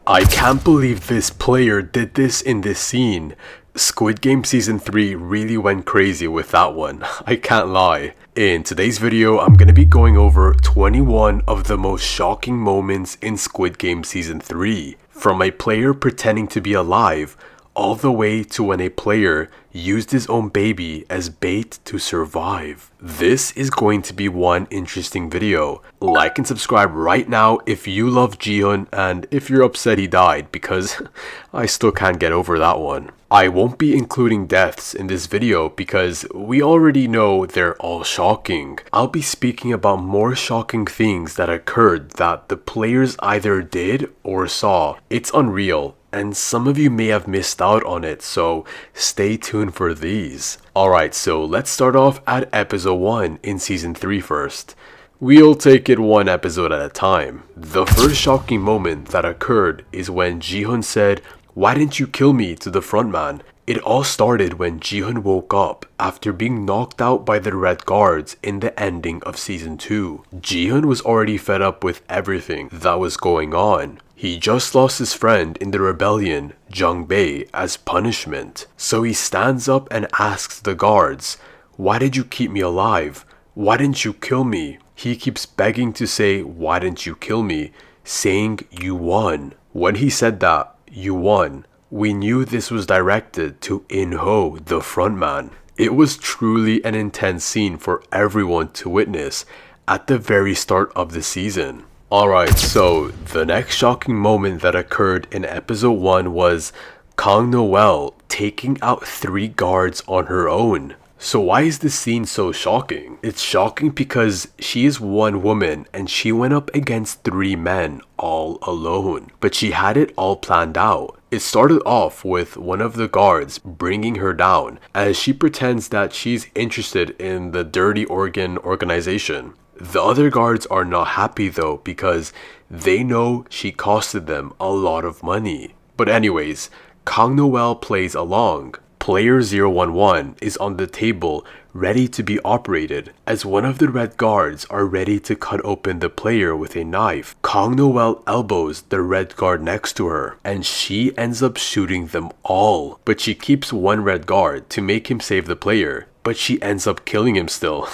I can't believe this player did this in this scene. Squid Game Season 3 really went crazy with that one, I can't lie. In today's video, I'm gonna be going over 21 of the most shocking moments in Squid Game Season 3. From a player pretending to be alive, all the way to when a player used his own baby as bait to survive. This is going to be one interesting video. Like and subscribe right now if you love Ji-hun and if you're upset he died, because I still can't get over that one. I won't be including deaths in this video because we already know they're all shocking. I'll be speaking about more shocking things that occurred that the players either did or saw. It's unreal, and some of you may have missed out on it, so stay tuned for these. Alright, so let's start off at episode 1 in season 3 first. We'll take it one episode at a time. The first shocking moment that occurred is when Ji-hun said, "Why didn't you kill me?" to the frontman. It all started when Ji-hun woke up after being knocked out by the Red Guards in the ending of season 2. Ji-hun was already fed up with everything that was going on. He just lost his friend in the rebellion, Jung-bae, as punishment. So he stands up and asks the guards, "Why did you keep me alive? Why didn't you kill me?" He keeps begging to say, "Why didn't you kill me?" saying, "You won." When he said that, "You won," we knew this was directed to In-ho, the frontman. It was truly an intense scene for everyone to witness at the very start of the season. Alright, so the next shocking moment that occurred in episode 1 was Kang Noel taking out 3 guards on her own. So why is this scene so shocking? It's shocking because she is one woman and she went up against 3 men all alone. But she had it all planned out. It started off with one of the guards bringing her down as she pretends that she's interested in the Dirty Organ organization. The other guards are not happy though because they know she costed them a lot of money. But anyways, Kang Noel plays along. Player 011 is on the table ready to be operated as one of the red guards are ready to cut open the player with a knife. Kang Noel elbows the red guard next to her and she ends up shooting them all. But she keeps one red guard to make him save the player, but she ends up killing him still.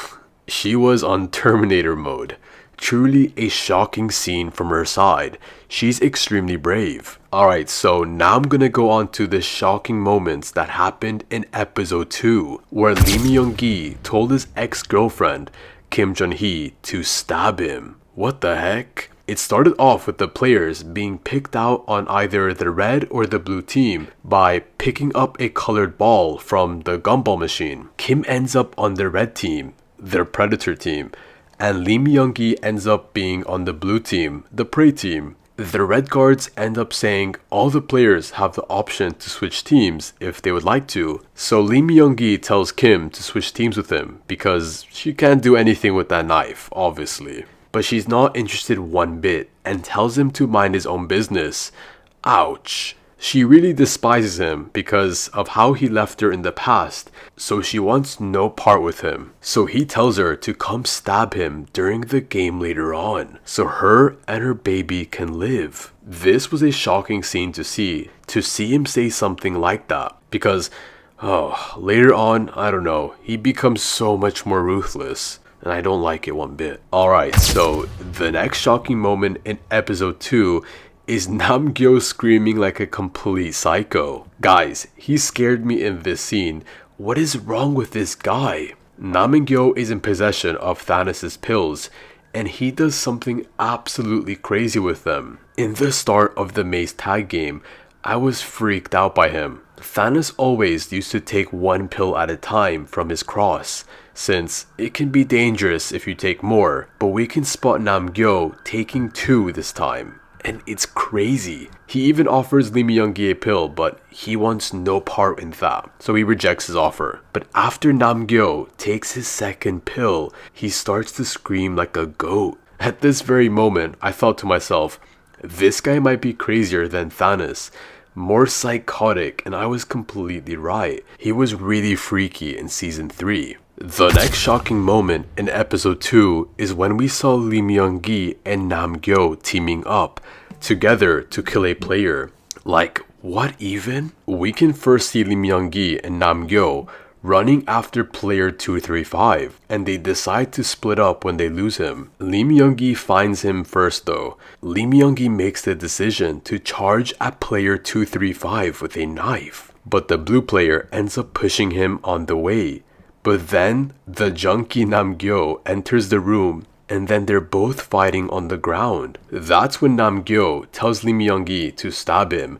She was on Terminator mode. Truly a shocking scene from her side. She's extremely brave. Alright, so now I'm gonna go on to the shocking moments that happened in episode 2, where Lee Myung-gi told his ex-girlfriend, Kim Chun-hi, to stab him. What the heck? It started off with the players being picked out on either the red or the blue team by picking up a colored ball from the gumball machine. Kim ends up on the red team, their predator team, and Lee Myung-gi ends up being on the blue team, the prey team. The red guards end up saying all the players have the option to switch teams if they would like to. So Lee Myung-gi tells Kim to switch teams with him because she can't do anything with that knife, obviously. But she's not interested one bit and tells him to mind his own business. Ouch. She really despises him because of how he left her in the past, so she wants no part with him. So he tells her to come stab him during the game later on, so her and her baby can live. This was a shocking scene to see him say something like that, because, later on, I don't know, he becomes so much more ruthless. And I don't like it one bit. Alright, so the next shocking moment in episode 2 is Nam-gyo screaming like a complete psycho. Guys, he scared me in this scene. What is wrong with this guy? Nam-gyo is in possession of Thanos' pills, and he does something absolutely crazy with them. In the start of the Maze tag game, I was freaked out by him. Thanos always used to take 1 pill at a time from his cross, since it can be dangerous if you take more, but we can spot Nam-gyo taking 2 this time. And it's crazy. He even offers Lee Myung-gi a pill, but he wants no part in that, so he rejects his offer. But after Nam-gyo takes his 2nd pill, he starts to scream like a goat. At this very moment, I thought to myself, this guy might be crazier than Thanos, more psychotic, and I was completely right. He was really freaky in season 3. The next shocking moment in episode 2 is when we saw Lee Myung-gi and Nam-gyo teaming up together to kill a player. Like, what even? We can first see Lim Young-gi and Nam-gyo running after player 235, and they decide to split up when they lose him. Lim Young-gi finds him first though. Lim Young-gi makes the decision to charge at player 235 with a knife, but the blue player ends up pushing him on the way. But then the junkie Nam-gyo enters the room, and then they're both fighting on the ground. That's when Nam-gyo tells Lim Young-gi to stab him,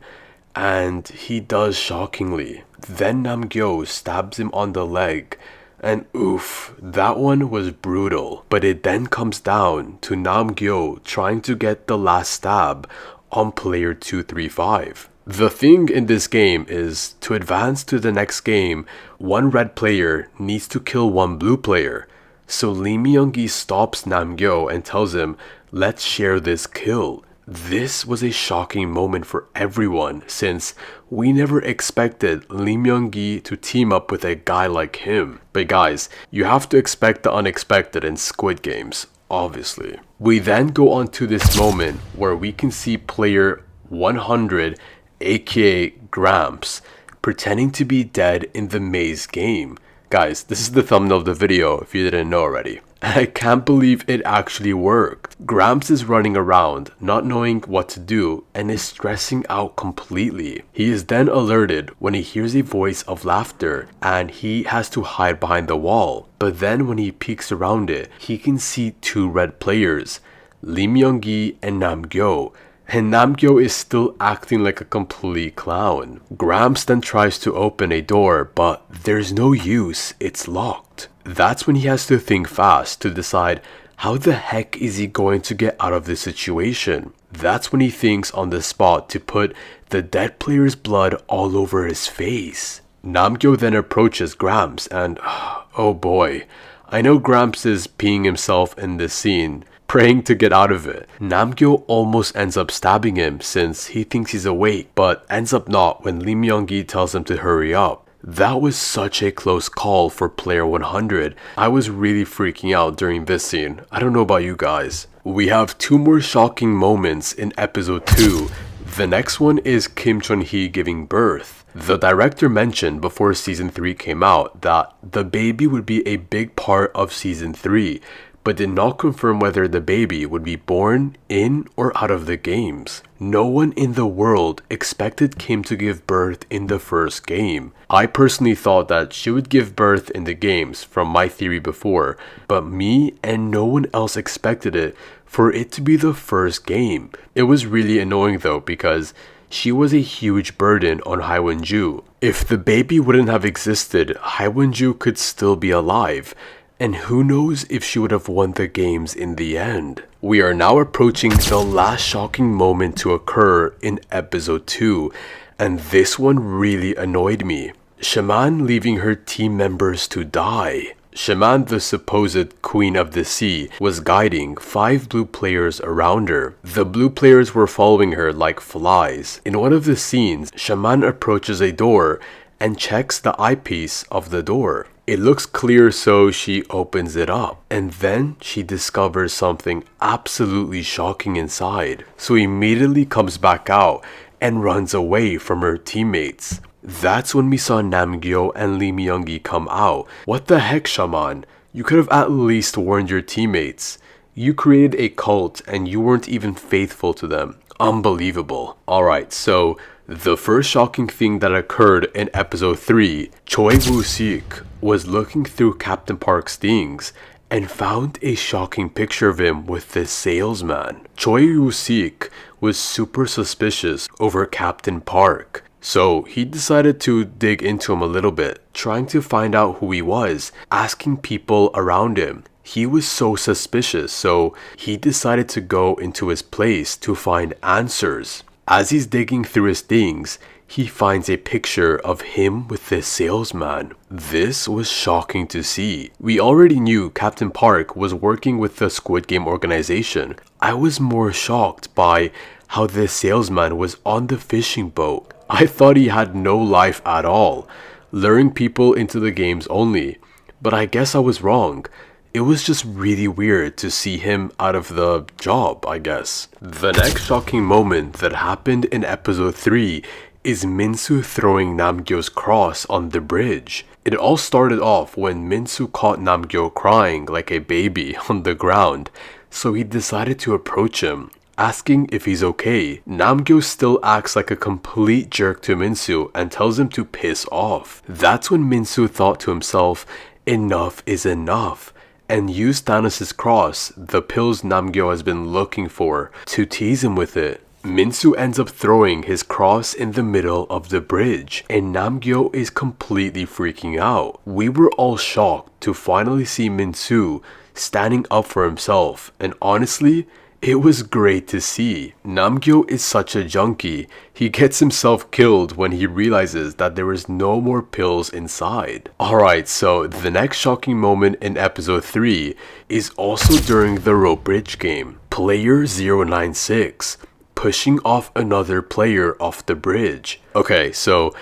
and he does shockingly. Then Nam-gyo stabs him on the leg, and oof, that one was brutal. But it then comes down to Nam-gyo trying to get the last stab on player 235. The thing in this game is, to advance to the next game, one red player needs to kill one blue player. So Lim Young-gi stops Nam-gyo and tells him, let's share this kill. This was a shocking moment for everyone, since we never expected Lim Young-gi to team up with a guy like him. But guys, you have to expect the unexpected in Squid Games, obviously. We then go on to this moment where we can see player 100, aka Gramps, pretending to be dead in the maze game. Guys, this is the thumbnail of the video if you didn't know already. I can't believe it actually worked. Gramps is running around, not knowing what to do, and is stressing out completely. He is then alerted when he hears a voice of laughter, and he has to hide behind the wall. But then when he peeks around it, he can see two red players, Lim Young-gi and Nam-gyo. And Nam-gyo is still acting like a complete clown. Gramps then tries to open a door, but there's no use, it's locked. That's when he has to think fast to decide how the heck is he going to get out of this situation. That's when he thinks on the spot to put the dead player's blood all over his face. Nam-gyo then approaches Gramps and oh boy, I know Gramps is peeing himself in this scene, praying to get out of it. Nam-gyo almost ends up stabbing him since he thinks he's awake, but ends up not when Lim Young-gi tells him to hurry up. That was such a close call for player 100. I was really freaking out during this scene. I don't know about you guys. We have two more shocking moments in episode 2. The next one is Kim Chun-hi giving birth. The director mentioned before season 3 came out that the baby would be a big part of season 3, but did not confirm whether the baby would be born in or out of the games. No one in the world expected Kim to give birth in the first game. I personally thought that she would give birth in the games from my theory before, but me and no one else expected it for it to be the first game. It was really annoying though, because she was a huge burden on Hae-won-ju. If the baby wouldn't have existed, Hae-won-ju could still be alive, and who knows if she would have won the games in the end. We are now approaching the last shocking moment to occur in episode 2, and this one really annoyed me. Shaman leaving her team members to die. Shaman, the supposed queen of the sea, was guiding 5 blue players around her. The blue players were following her like flies. In one of the scenes, Shaman approaches a door and checks the eyepiece of the door. It looks clear, so she opens it up, and then she discovers something absolutely shocking inside. So immediately comes back out and runs away from her teammates. That's when we saw Nam-gyo and Lim Young-gi come out. What the heck, Shaman? You could have at least warned your teammates. You created a cult and you weren't even faithful to them. Unbelievable. Alright, so the first shocking thing that occurred in episode 3, Choi Woo-sik was looking through Captain Park's things and found a shocking picture of him with this salesman. Choi Woo-sik was super suspicious over Captain Park, so he decided to dig into him a little bit, trying to find out who he was, asking people around him. He was so suspicious, so he decided to go into his place to find answers. As he's digging through his things, he finds a picture of him with this salesman. This was shocking to see. We already knew Captain Park was working with the Squid Game organization. I was more shocked by how this salesman was on the fishing boat. I thought he had no life at all, luring people into the games only. But I guess I was wrong. it was just really weird to see him out of the job, I guess. The next shocking moment that happened in episode 3 is Minsu throwing Namgyo's cross on the bridge. It all started off when Minsu caught Namgyo crying like a baby on the ground, so he decided to approach him, asking if he's okay. Namgyo still acts like a complete jerk to Minsu and tells him to piss off. That's when Minsu thought to himself, enough is enough, and used Thanos' cross, the pills Namgyo has been looking for, to tease him with it. Minsu ends up throwing his cross in the middle of the bridge, and Namgyo is completely freaking out. We were all shocked to finally see Minsu standing up for himself, and honestly, it was great to see. Namgyo is such a junkie, he gets himself killed when he realizes that there is no more pills inside. Alright, so the next shocking moment in episode 3 is also during the rope bridge game. Player 096 pushing off another player off the bridge. Okay, so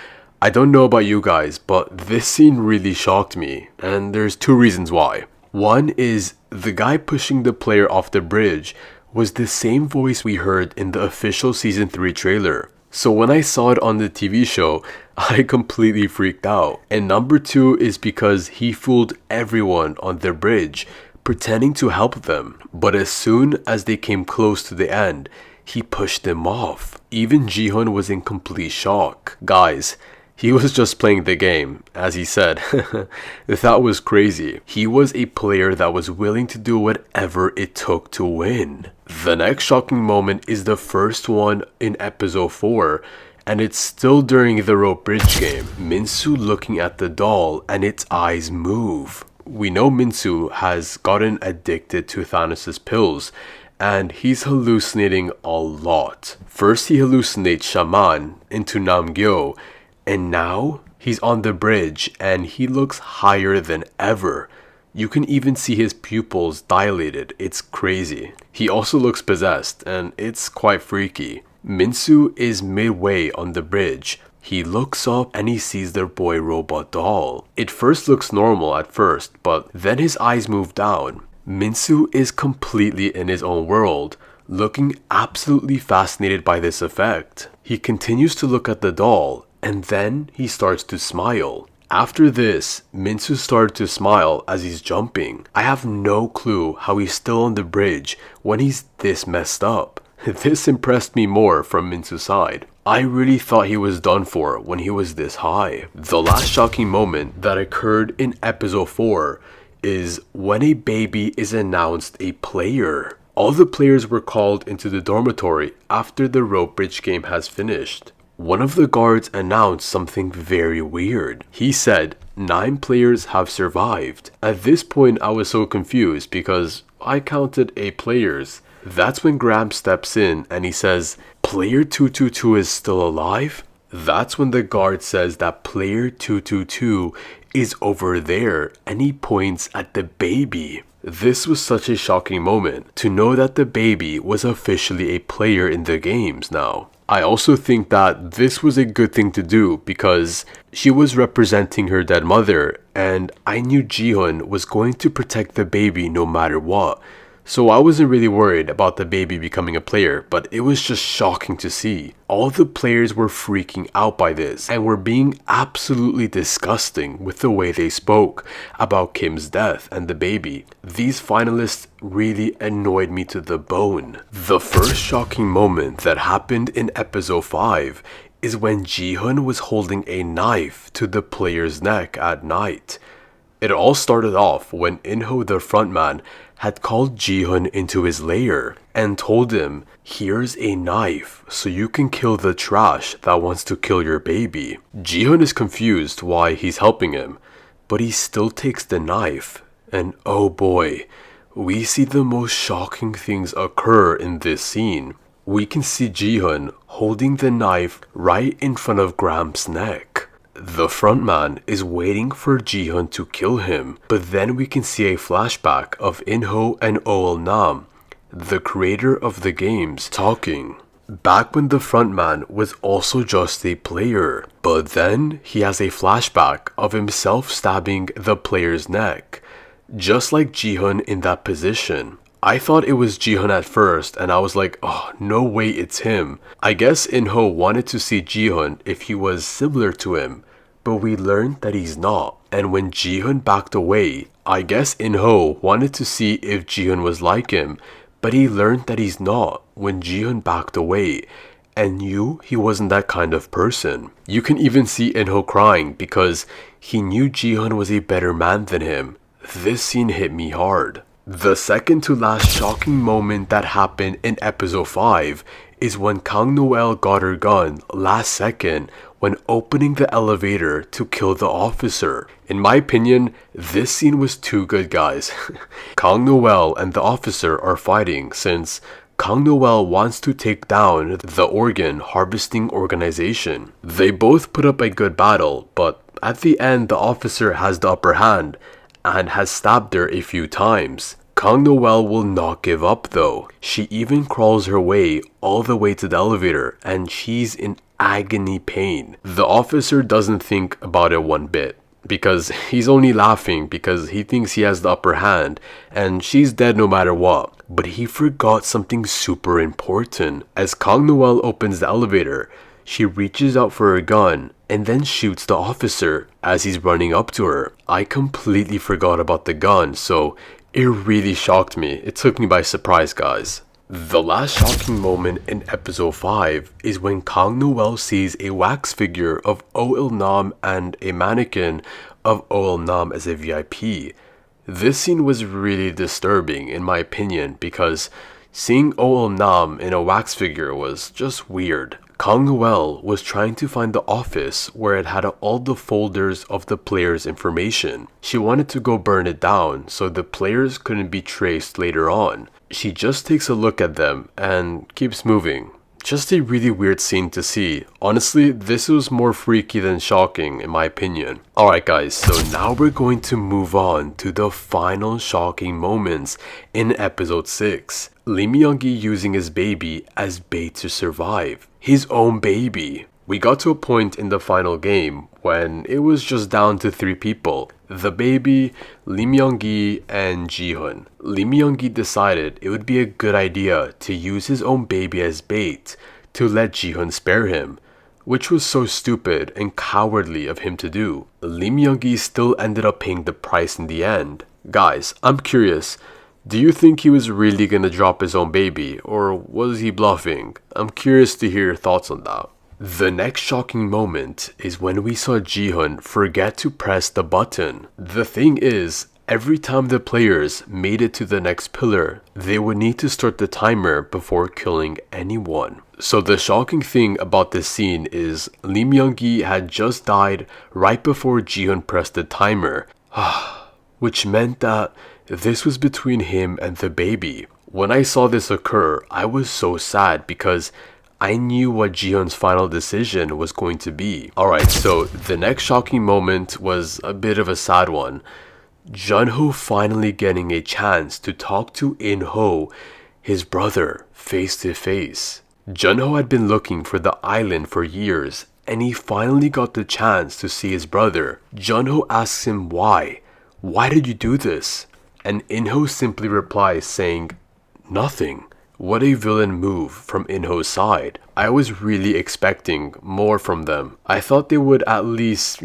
I don't know about you guys, but this scene really shocked me, and there's 2 reasons why. One is the guy pushing the player off the bridge was the same voice we heard in the official season 3 trailer. So when I saw it on the TV show, I completely freaked out. And number 2 is because he fooled everyone on the bridge, pretending to help them. But as soon as they came close to the end, he pushed them off. Even Ji-hun was in complete shock. Guys, he was just playing the game, as he said. That was crazy. He was a player that was willing to do whatever it took to win. The next shocking moment is the first one in episode 4, and it's still during the rope bridge game. Minsu looking at the doll and its eyes move. We know Minsu has gotten addicted to Thanos' pills, and he's hallucinating a lot. First he hallucinates Shaman into Namgyo, and now he's on the bridge and he looks higher than ever. You can even see his pupils dilated. It's crazy. He also looks possessed, and it's quite freaky. Minsu is midway on the bridge. He looks up and he sees their boy robot doll. It first looks normal at first, but then his eyes move down. Minsu is completely in his own world, looking absolutely fascinated by this effect. He continues to look at the doll, and then he starts to smile. After this, Minsu started to smile as he's jumping. I have no clue how he's still on the bridge when he's this messed up. This impressed me more from Minsu's side. I really thought he was done for when he was this high. The last shocking moment that occurred in episode 4 is when a baby is announced a player. All the players were called into the dormitory after the rope bridge game has finished. One of the guards announced something very weird. He said 9 players have survived. At this point I was so confused because I counted 8 players. That's when Gramps steps in and he says, player 222 is still alive? That's when the guard says that player 222 is over there, and he points at the baby. This was such a shocking moment to know that the baby was officially a player in the games now. I also think that this was a good thing to do because she was representing her dead mother, and I knew Ji-hun was going to protect the baby no matter what. So I wasn't really worried about the baby becoming a player, but it was just shocking to see. All the players were freaking out by this and were being absolutely disgusting with the way they spoke about Kim's death and the baby. These finalists really annoyed me to the bone. The first shocking moment that happened in episode 5 is when Ji-hun was holding a knife to the player's neck at night. It all started off when In-ho the frontman had called Ji-hun into his lair and told him, here's a knife so you can kill the trash that wants to kill your baby. Ji-hun is confused why he's helping him, but he still takes the knife, and oh boy, we see the most shocking things occur in this scene. We can see Ji-hun holding the knife right in front of Gramps' neck. The frontman is waiting for Ji-hun to kill him, but then we can see a flashback of In-ho and Nam, the creator of the games, talking. Back when the frontman was also just a player, but then he has a flashback of himself stabbing the player's neck. just like Ji-hun in that position. I thought it was Ji-hun at first, and I was like, oh, no way it's him. I guess In-ho wanted to see Ji-hun if he was similar to him, but we learned that he's not. And when Ji-hun backed away, I guess In-ho wanted to see if Ji-hun was like him, but he learned that he's not when Ji-hun backed away and knew he wasn't that kind of person. You can even see In-ho crying because he knew Ji-hun was a better man than him. This scene hit me hard. The second to last shocking moment that happened in episode 5 is when Kang Noel got her gun last second when opening the elevator to kill the officer. In my opinion, this scene was too good, guys. Kang Noel and the officer are fighting since Kang Noel wants to take down the organ harvesting organization. They both put up a good battle, but at the end the officer has the upper hand and has stabbed her a few times. Kang Noel will not give up though. She even crawls her way all the way to the elevator and she's in agony pain. The officer doesn't think about it one bit because he's only laughing because he thinks he has the upper hand and she's dead no matter what. But he forgot something super important. As Kang Noel opens the elevator, she reaches out for her gun and then shoots the officer as he's running up to her. I completely forgot about the gun, so it really shocked me. It took me by surprise, guys. The last shocking moment in episode 5 is when Kang Noel sees a wax figure of Oh-il-nam and a mannequin of Oh-il-nam as a VIP. This scene was really disturbing in my opinion because seeing Oh-il-nam in a wax figure was just weird. Kang Noel was trying to find the office where it had all the folders of the players' information. She wanted to go burn it down so the players couldn't be traced later on. She just takes a look at them and keeps moving. Just a really weird scene to see. Honestly, this was more freaky than shocking in my opinion. Alright guys, so now we're going to move on to the final shocking moments in episode 6. Lee Myung-gi using his baby as bait to survive. His own baby. We got to a point in the final game when it was just down to 3 people. The baby, Lee Myung-gi, and Ji-hun. Lee Myung-gi decided it would be a good idea to use his own baby as bait to let Ji-hun spare him, which was so stupid and cowardly of him to do. Lee Myung-gi still ended up paying the price in the end. Guys, I'm curious, do you think he was really gonna drop his own baby, or was he bluffing? I'm curious to hear your thoughts on that. The next shocking moment is when we saw Ji-hun forget to press the button. The thing is, every time the players made it to the next pillar, they would need to start the timer before killing anyone. So the shocking thing about this scene is Lee Myung-gi had just died right before Ji-hun pressed the timer, which meant that this was between him and the baby. When I saw this occur, I was so sad because I knew what Ji-hun's final decision was going to be. Alright, so the next shocking moment was a bit of a sad one. Jun-ho finally getting a chance to talk to In-ho, his brother, face to face. Jun-ho had been looking for the island for years and he finally got the chance to see his brother. Jun-ho asks him why. Why did you do this? And In-ho simply replies saying, nothing. What a villain move from In-ho's side. I was really expecting more from them. I thought they would at least,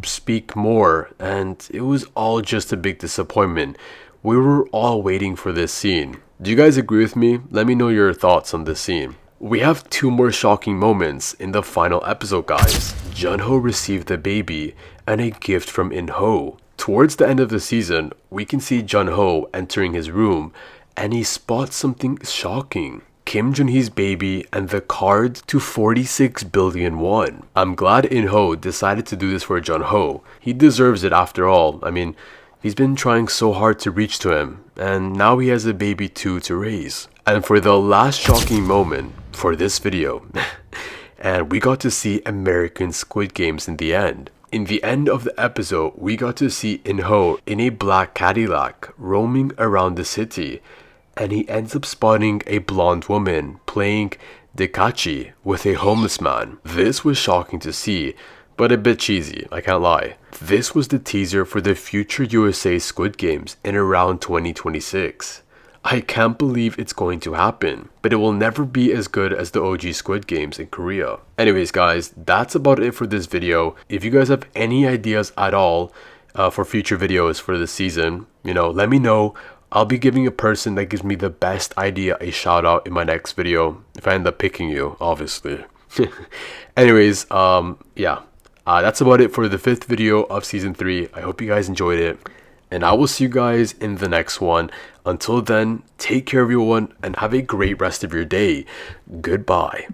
speak more, and it was all just a big disappointment. We were all waiting for this scene. Do you guys agree with me? Let me know your thoughts on this scene. We have 2 more shocking moments in the final episode, guys. Jun-ho received the baby and a gift from In-ho. Towards the end of the season, we can see Jun-ho entering his room and he spots something shocking. Kim Jun-hee's baby and the card to 46 billion won. I'm glad In-ho decided to do this for Jun-ho. He deserves it after all. I mean, he's been trying so hard to reach to him and now he has a baby too to raise. And for the last shocking moment for this video, and we got to see American Squid Games in the end. In the end of the episode, we got to see In-ho in a black Cadillac roaming around the city, and he ends up spotting a blonde woman playing Dekachi with a homeless man. This was shocking to see, but a bit cheesy, I can't lie. This was the teaser for the future USA Squid Games in around 2026. I can't believe it's going to happen, but it will never be as good as the OG Squid Games in Korea. Anyways guys, that's about it for this video. If you guys have any ideas at all for future videos for this season, let me know. I'll be giving a person that gives me the best idea a shout out in my next video, if I end up picking you, obviously. Anyways, yeah, that's about it for the 5th video of season 3. I hope you guys enjoyed it, and I will see you guys in the next one. Until then, take care everyone, and have a great rest of your day. Goodbye.